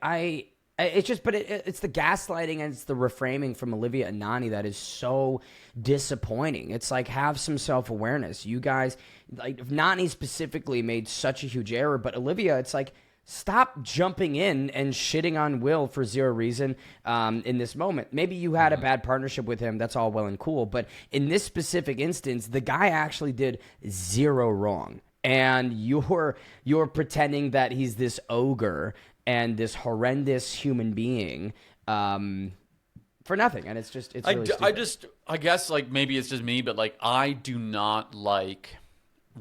it's just, but it's the gaslighting and it's the reframing from Olivia and Nany that is so disappointing. It's like, have some self-awareness. You guys, like, Nany specifically made such a huge error, but Olivia, it's like, stop jumping in and shitting on Will for zero reason in this moment. Maybe you had a bad partnership with him. That's all well and cool. But in this specific instance, the guy actually did zero wrong. And you're pretending that he's this ogre and this horrendous human being for nothing. And it's really stupid. I guess, like, maybe it's just me, but, like, I do not like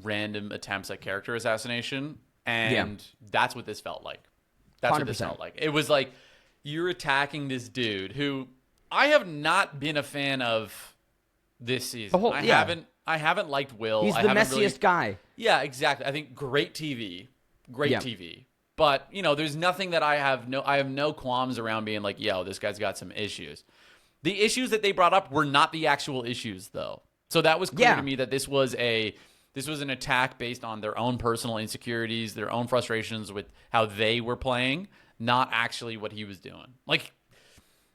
random attempts at character assassination. And that's what this felt like. That's 100%. What this felt like. It was like, you're attacking this dude who I have not been a fan of this season. I haven't liked Will. He's the messiest guy. Yeah, exactly. I think great TV. But, there's nothing that I have no qualms around being like, yo, this guy's got some issues. The issues that they brought up were not the actual issues, though. So that was clear to me that this was an attack based on their own personal insecurities, their own frustrations with how they were playing, not actually what he was doing. Like,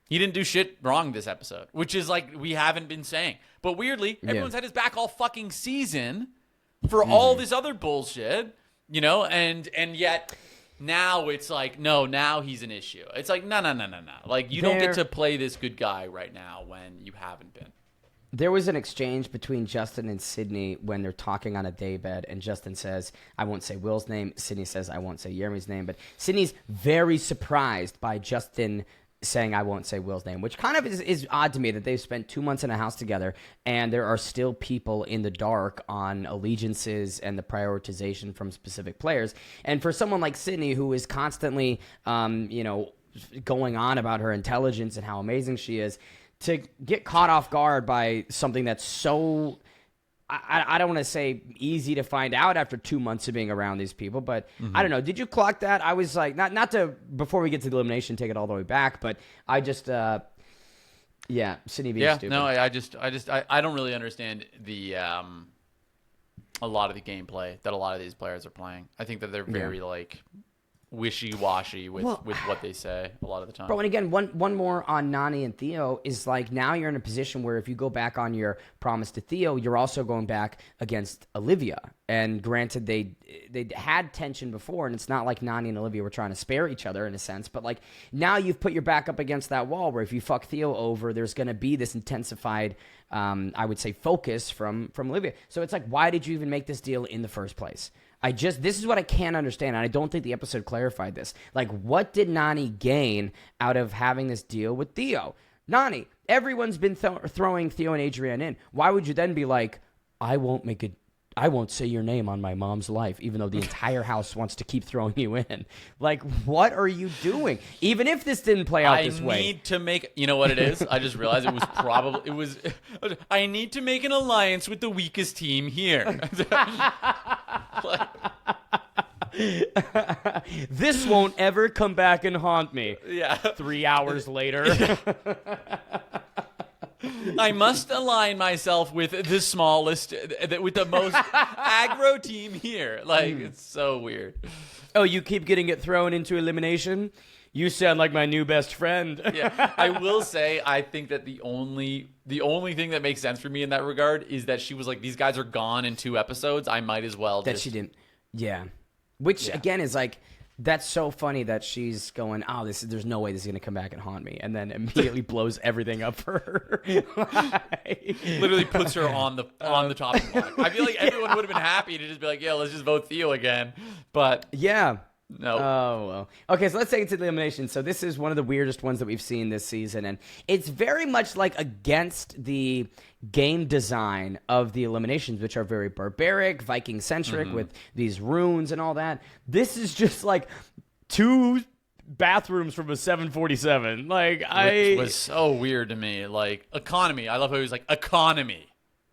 he didn't do shit wrong this episode, which is like we haven't been saying. But weirdly, everyone's had his back all fucking season for all this other bullshit, and yet now it's like, no, now he's an issue. It's like, no. Like, you don't get to play this good guy right now when you haven't been. There was an exchange between Justin and Sydney when they're talking on a daybed, and Justin says, I won't say Will's name. Sydney says, I won't say Jeremy's name. But Sydney's very surprised by Justin saying, I won't say Will's name, which kind of is odd to me that they've spent 2 months in a house together, and there are still people in the dark on allegiances and the prioritization from specific players. And for someone like Sydney, who is constantly, going on about her intelligence and how amazing she is, to get caught off guard by something that's so, I don't want to say easy to find out after 2 months of being around these people, but I don't know. Did you clock that? I was like, not to, before we get to the elimination, take it all the way back, but I just, Sydney being stupid. No, I don't really understand a lot of the gameplay that a lot of these players are playing. I think that they're very wishy-washy with what they say a lot of the time. Bro, and again, one more on Nany and Theo is like, now you're in a position where if you go back on your promise to Theo, you're also going back against Olivia. And granted, they had tension before, and it's not like Nany and Olivia were trying to spare each other in a sense, but like now you've put your back up against that wall where if you fuck Theo over, there's going to be this intensified, I would say, focus from Olivia. So it's like, why did you even make this deal in the first place? This is what I can't understand, and I don't think the episode clarified this. Like, what did Nany gain out of having this deal with Theo? Nany, everyone's been throwing Theo and Adrienne in. Why would you then be like, I won't say your name on my mom's life, even though the entire house wants to keep throwing you in? Like, what are you doing? Even if this didn't play out this way. I need to make, you know what it is? I just realized I need to make an alliance with the weakest team here. This won't ever come back and haunt me. Yeah. 3 hours later. I must align myself with the smallest, with the most aggro team here. Like, it's so weird. Oh, you keep getting it thrown into elimination? You sound like my new best friend. Yeah, I will say, I think that the only thing that makes sense for me in that regard is that she was like, these guys are gone in 2 episodes. I might as well. She didn't. Yeah. Which, again, is like, that's so funny that she's going, there's no way this is going to come back and haunt me. And then immediately blows everything up for her. Literally puts her on the chopping block. I feel like everyone would have been happy to just be like, yeah, let's just vote Theo again. But yeah. No. Oh, well. Okay, so let's take it to the elimination. So this is one of the weirdest ones that we've seen this season, and it's very much like against the game design of the eliminations, which are very barbaric, Viking-centric with these runes and all that. This is just like 2 bathrooms from a 747. Which was so weird to me. Like, economy. I love how he was like, economy.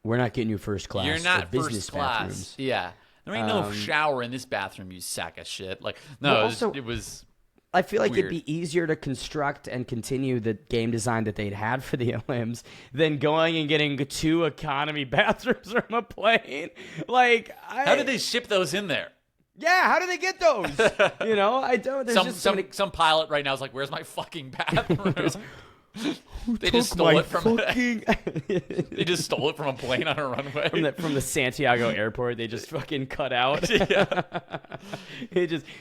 We're not getting you first class. You're not business first class. Bathrooms. Yeah. There ain't no shower in this bathroom, you sack of shit. Like, no, it was I feel like weird. It'd be easier to construct and continue the game design that they'd had for the elims than going and getting 2 economy bathrooms from a plane. Like, how did they ship those in there? Yeah, how did they get those? I don't. There's some pilot right now is like, "Where's my fucking bathroom?" They just stole it from. They just stole it from a plane on a runway from the Santiago airport. They just fucking cut out. Yeah.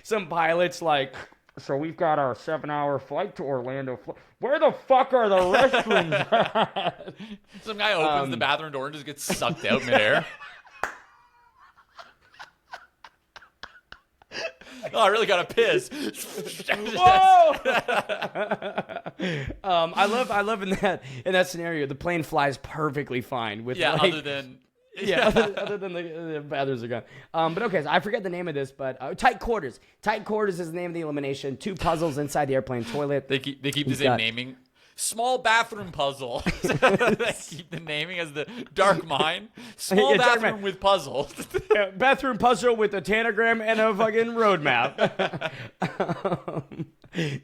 Some pilots like. So we've got our 7-hour flight to Orlando. Where the fuck are the restrooms at? Some guy opens the bathroom door and just gets sucked out midair. Oh, I really gotta piss. Whoa! I love in that scenario, the plane flies perfectly fine with other than Yeah, other than the bathrooms are gone. But okay, so I forget the name of this, but Tight Quarters. Tight Quarters is the name of the elimination. 2 puzzles inside the airplane toilet. They keep the same naming. Small bathroom puzzle. They keep the naming as the Dark Mine. Small bathroom with puzzle. Bathroom puzzle with a tanagram and a fucking roadmap.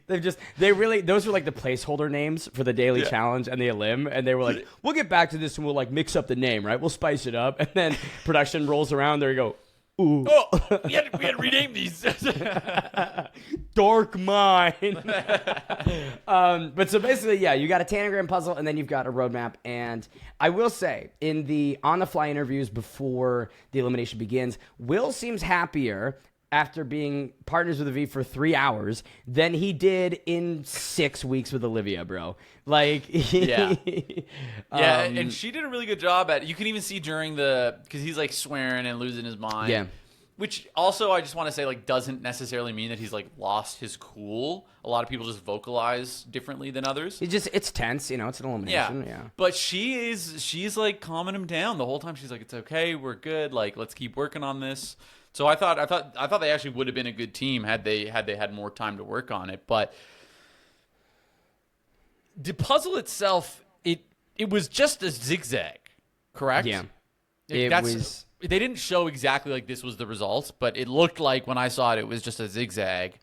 Those were like the placeholder names for the daily challenge and the elim, and they were like, we'll get back to this and we'll like mix up the name, right? We'll spice it up, and then production rolls around. There you go. Ooh. Oh, we had to rename these. Dark Mine. But so basically, yeah, you got a tanagram puzzle and then you've got a roadmap. And I will say, in the on-the-fly interviews before the elimination begins, Will seems happier after being partners with Aviv for 3 hours than he did in 6 weeks with Olivia, bro. Like, yeah, and she did a really good job at it. You can even see during because he's like swearing and losing his mind. Yeah. Which also, I just want to say, like, doesn't necessarily mean that he's like lost his cool. A lot of people just vocalize differently than others. It's tense, it's an elimination. Yeah. But she's like calming him down the whole time. She's like, it's okay, we're good. Like, let's keep working on this. So I thought they actually would have been a good team had they had more time to work on it. But the puzzle itself, it was just a zigzag, correct? Yeah. They didn't show exactly like this was the result, but it looked like when I saw it, it was just a zigzag.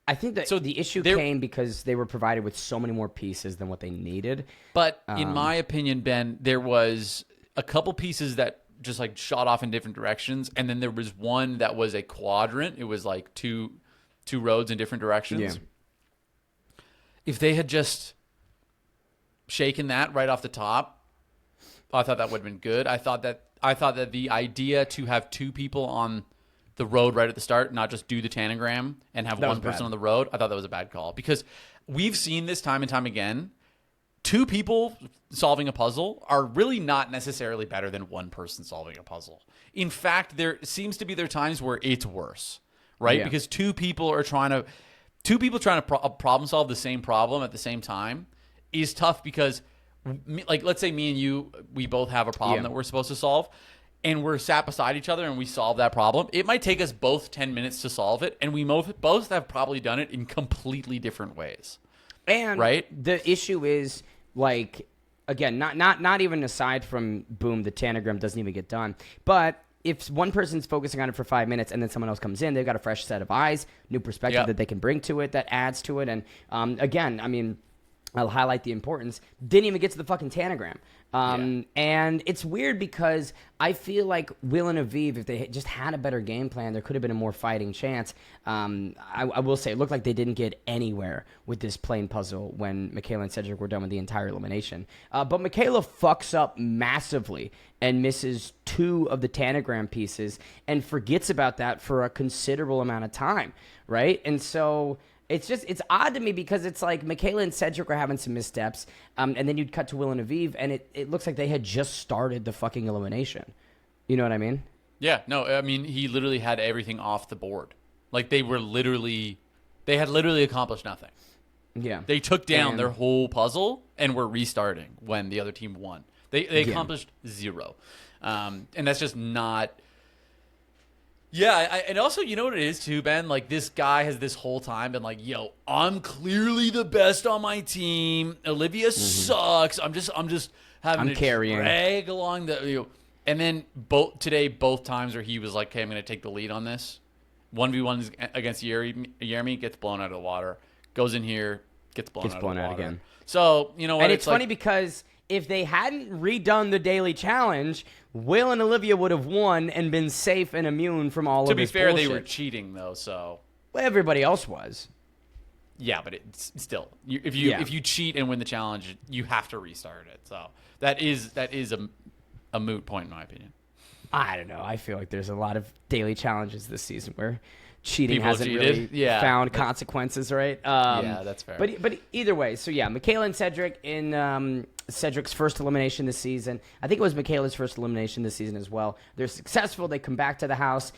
I think that the issue came because they were provided with so many more pieces than what they needed. But in my opinion, Ben, there was a couple pieces that just like shot off in different directions, and then there was one that was a quadrant. It was like two roads in different directions. Yeah. If they had just shaken that right off the top, I thought that would have been good. I thought that the idea to have 2 people on the road right at the start, not just do the tanagram and have one person on the road, I thought that was a bad call. Because we've seen this time and time again. 2 people solving a puzzle are really not necessarily better than 1 person solving a puzzle. In fact, there seems to be times where it's worse, right? Yeah. Because 2 people trying to problem solve the same problem at the same time is tough because, like, let's say me and you, we both have a problem that we're supposed to solve, and we're sat beside each other and we solve that problem. It might take us both 10 minutes to solve it, and we both have probably done it in completely different ways. And the issue is, like, again, not even aside from boom, the tanagram doesn't even get done, but if one person's focusing on it for 5 minutes and then someone else comes in, they've got a fresh set of eyes, new perspective that they can bring to it that adds to it. And again, I mean, I'll highlight the importance. Didn't even get to the fucking tanagram. And it's weird because I feel like Will and Aviv, if they just had a better game plan, there could have been a more fighting chance. I will say it looked like they didn't get anywhere with this plane puzzle when Michaela and Cedric were done with the entire elimination. But Michaela fucks up massively and misses 2 of the tanagram pieces and forgets about that for a considerable amount of time, right? And so it's odd to me because it's like Michaela and Cedric are having some missteps, and then you'd cut to Will and Aviv, and it looks like they had just started the fucking elimination. You know what I mean? Yeah, no, I mean, he literally had everything off the board. Like, they had literally accomplished nothing. Yeah. They took down their whole puzzle and were restarting when the other team won. They accomplished 0. And that's just not... Yeah, and also, you know what it is too, Ben? Like, this guy has this whole time been like, yo, I'm clearly the best on my team. Olivia sucks. I'm just having to drag along the... And then both times where he was like, okay, I'm going to take the lead on this. 1v1 against Jeremy, gets blown out of the water. Goes in here, gets blown out of the water. Again. So, you know what? And it's funny because if they hadn't redone the daily challenge, Will and Olivia would have won and been safe and immune from all of this bullshit. To be fair, they were cheating, though, so... Well, everybody else was. Yeah, but it's still... If you cheat and win the challenge, you have to restart it. So that is a moot point, in my opinion. I don't know. I feel like there's a lot of daily challenges this season where cheating People hasn't cheated. really found consequences, right? Yeah, that's fair. But either way, so yeah, Michaela and Cedric in Cedric's first elimination this season. I think it was Michaela's first elimination this season as well. They're successful. They come back to the house.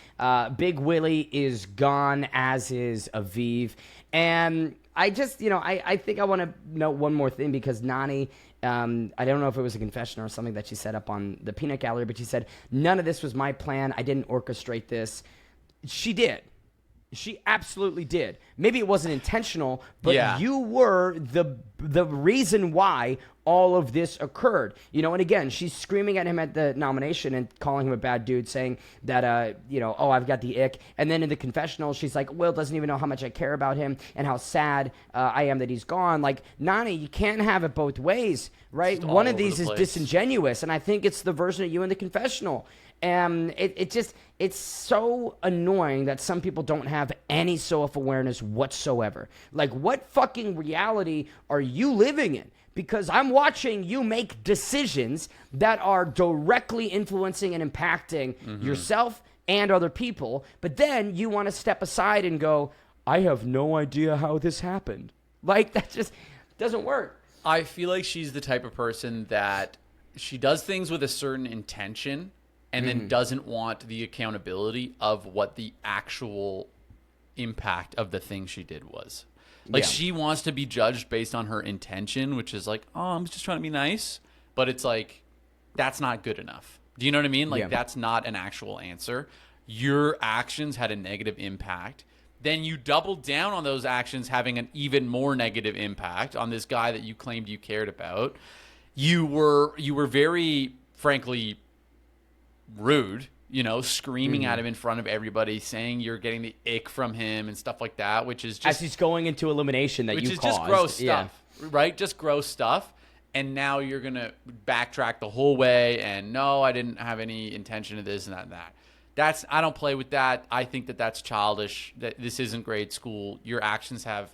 Big Willie is gone, as is Aviv. And I just, I think I want to note one more thing because Nany, I don't know if it was a confession or something that she set up on the peanut gallery, but she said, none of this was my plan. I didn't orchestrate this. She did. She absolutely did. Maybe it wasn't intentional, but you were the reason why all of this occurred. And again, she's screaming at him at the nomination and calling him a bad dude, saying that, oh, I've got the ick. And then in the confessional, she's like, Will doesn't even know how much I care about him and how sad I am that he's gone. Like, Nany, you can't have it both ways, right? One of these is disingenuous, and I think it's the version of you in the confessional. And it's so annoying that some people don't have any self-awareness whatsoever. Like, what fucking reality are you living in? Because I'm watching you make decisions that are directly influeing and impacting yourself and other people, but then you want to step aside and go, I have no idea how this happened. Like, that just doesn't work. I feel like she's the type of person that she does things with a certain intention and then doesn't want the accountability of what the actual impact of the thing she did was. Like, she wants to be judged based on her intention, which is like, oh, I'm just trying to be nice. But it's like, that's not good enough. Do you know what I mean? Like, that's not an actual answer. Your actions had a negative impact. Then you doubled down on those actions having an even more negative impact on this guy that you claimed you cared about. You were very, frankly, rude, screaming at him in front of everybody, saying you're getting the ick from him and stuff like that, which is just... As he's going into elimination that you caused. Which is just gross stuff, right? Just gross stuff. And now you're going to backtrack the whole way and, no, I didn't have any intention of this and that. I don't play with that. I think that that's childish. That this isn't grade school. Your actions have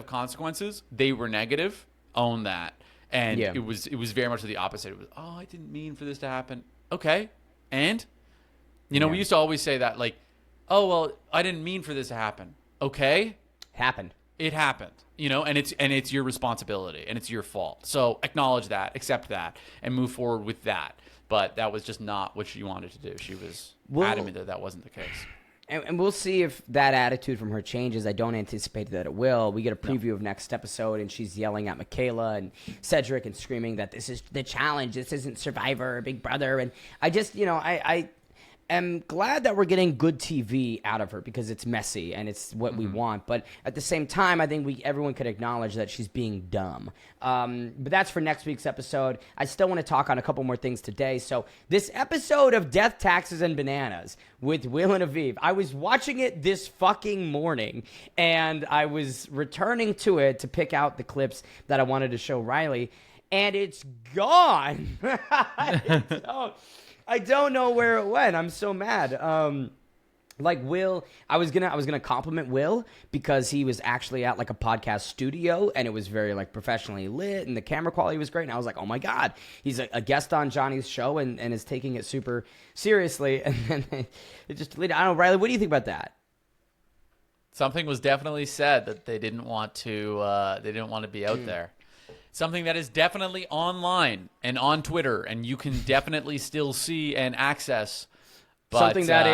consequences. They were negative. Own that. And it was very much the opposite. It was, oh, I didn't mean for this to happen. Okay. And, we used to always say that, like, oh, well, I didn't mean for this to happen. Okay. Happened. It happened, and it's your responsibility and it's your fault. So acknowledge that, accept that, and move forward with that. But that was just not what she wanted to do. She was adamant that wasn't the case. And we'll see if that attitude from her changes. I don't anticipate that it will. We get a preview of next episode, and she's yelling at Michaela and Cedric and screaming that this is the challenge. This isn't Survivor or Big Brother. And I just, I am glad that we're getting good TV out of her because it's messy and it's what we want. But at the same time, I think everyone could acknowledge that she's being dumb. But that's for next week's episode. I still want to talk on a couple more things today. So this episode of Death, Taxes, and Bananas with Will and Aviv, I was watching it this fucking morning, and I was returning to it to pick out the clips that I wanted to show Riley, and it's gone. I don't know where it went. I'm so mad. Like Will, I was gonna compliment Will because he was actually at like a podcast studio and it was very like professionally lit and the camera quality was great. And I was like, oh my God, he's a guest on Johnny's show and is taking it super seriously. And then it just deleted. I don't know, Riley, what do you think about that? Something was definitely said that they didn't want to be out there. Something that is definitely online and on Twitter, and you can definitely still see and access. But, something that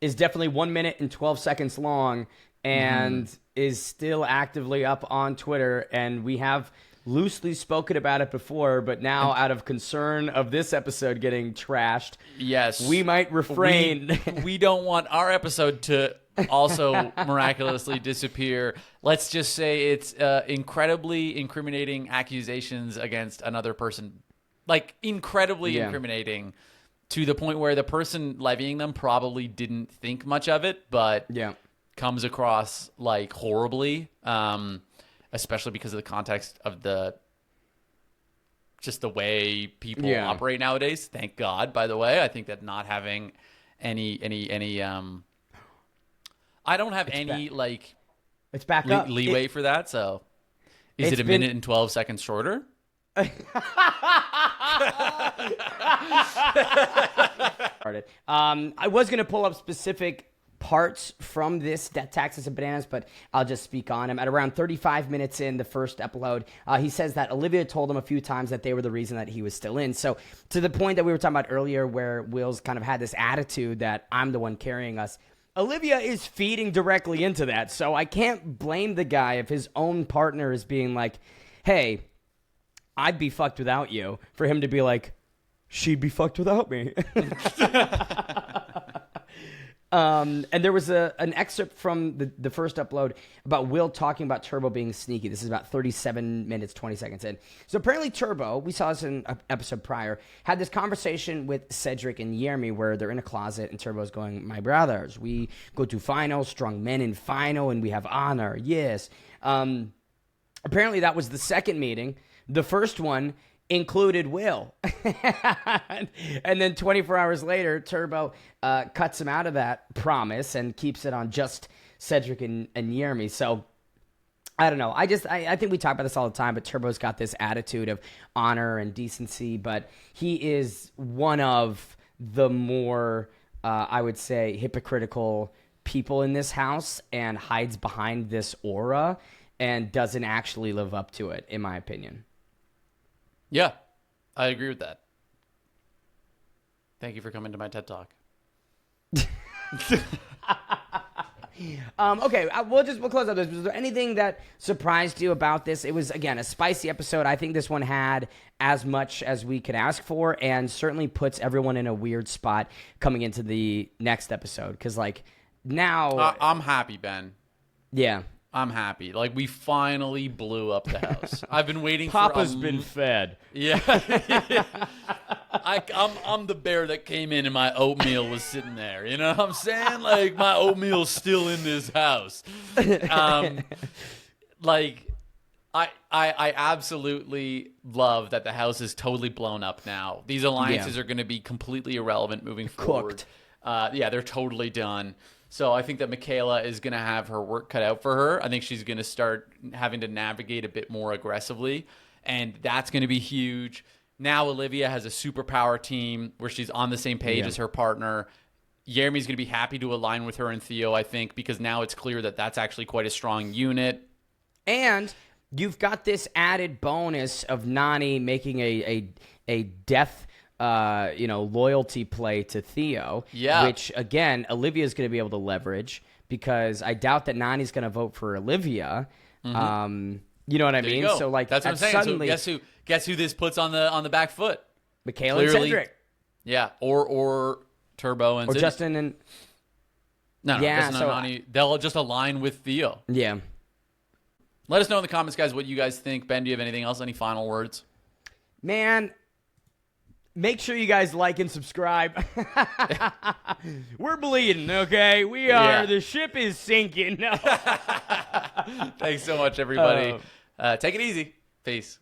is definitely 1 minute and 12 seconds long and is still actively up on Twitter. And we have loosely spoken about it before, but now out of concern of this episode getting trashed, yes, we might refrain. We don't want our episode to also miraculously disappear. Let's just say it's incredibly incriminating accusations against another person. Like, incredibly incriminating to the point where the person levying them probably didn't think much of it, but comes across like horribly, especially because of the context of just the way people operate nowadays. Thank God, by the way. I think that not having any I don't have it's back up leeway for that. So is it a minute and 12 seconds shorter? I was going to pull up specific parts from this Death, Taxes, and Bananas, but I'll just speak on him. At around 35 minutes in the first upload, he says that Olivia told him a few times that they were the reason that he was still in. So to the point that we were talking about earlier where Will's kind of had this attitude that I'm the one carrying us, Olivia is feeding directly into that. So I can't blame the guy if his own partner is being like, hey, I'd be fucked without you, for him to be like, she'd be fucked without me. And there was an excerpt from the first upload about Will talking about Turbo being sneaky. This is about 37 minutes, 20 seconds in. So apparently Turbo, we saw this in an episode prior, had this conversation with Cedric and Jeremy where they're in a closet and Turbo's going, my brothers, we go to final, strong men in final, and we have honor. Yes. Apparently that was the second meeting. The first one included Will. And then 24 hours later, Turbo cuts him out of that promise and keeps it on just Cedric and Jeremy. So I don't know. I think we talk about this all the time, but Turbo's got this attitude of honor and decency, but he is one of the more, I would say, hypocritical people in this house and hides behind this aura and doesn't actually live up to it, in my opinion. Yeah, I agree with that. Thank you for coming to my TED Talk. Okay, we'll close out this. Was there anything that surprised you about this? It was, again, a spicy episode. I think this one had as much as we could ask for and certainly puts everyone in a weird spot coming into the next episode. Because, like, now... I'm happy, Ben. Yeah. I'm happy. Like, we finally blew up the house. I've been waiting Papa's been fed. Yeah. I'm the bear that came in and my oatmeal was sitting there. You know what I'm saying? Like, my oatmeal's still in this house. Like, I absolutely love that the house is totally blown up now. These alliances are going to be completely irrelevant moving forward. Yeah, they're totally done. So I think that Michaela is going to have her work cut out for her. I think she's going to start having to navigate a bit more aggressively, and that's going to be huge. Now Olivia has a superpower team where she's on the same page as her partner. Jeremy's going to be happy to align with her and Theo, I think, because now it's clear that that's actually quite a strong unit. And you've got this added bonus of Nany making a death loyalty play to Theo, which, again, Olivia's going to be able to leverage because I doubt that Nany's going to vote for Olivia. Mm-hmm. You know what I mean? So, like, that's what I'm saying. Suddenly, so guess who this puts on the back foot? Michaela and Cedric. Yeah, or Turbo and or Justin and Nany. They'll just align with Theo. Yeah. Let us know in the comments, guys, what you guys think. Ben, do you have anything else? Any final words? Man, make sure you guys like and subscribe. We're bleeding, okay? We are. Yeah. The ship is sinking. Thanks so much, everybody. Take it easy. Peace.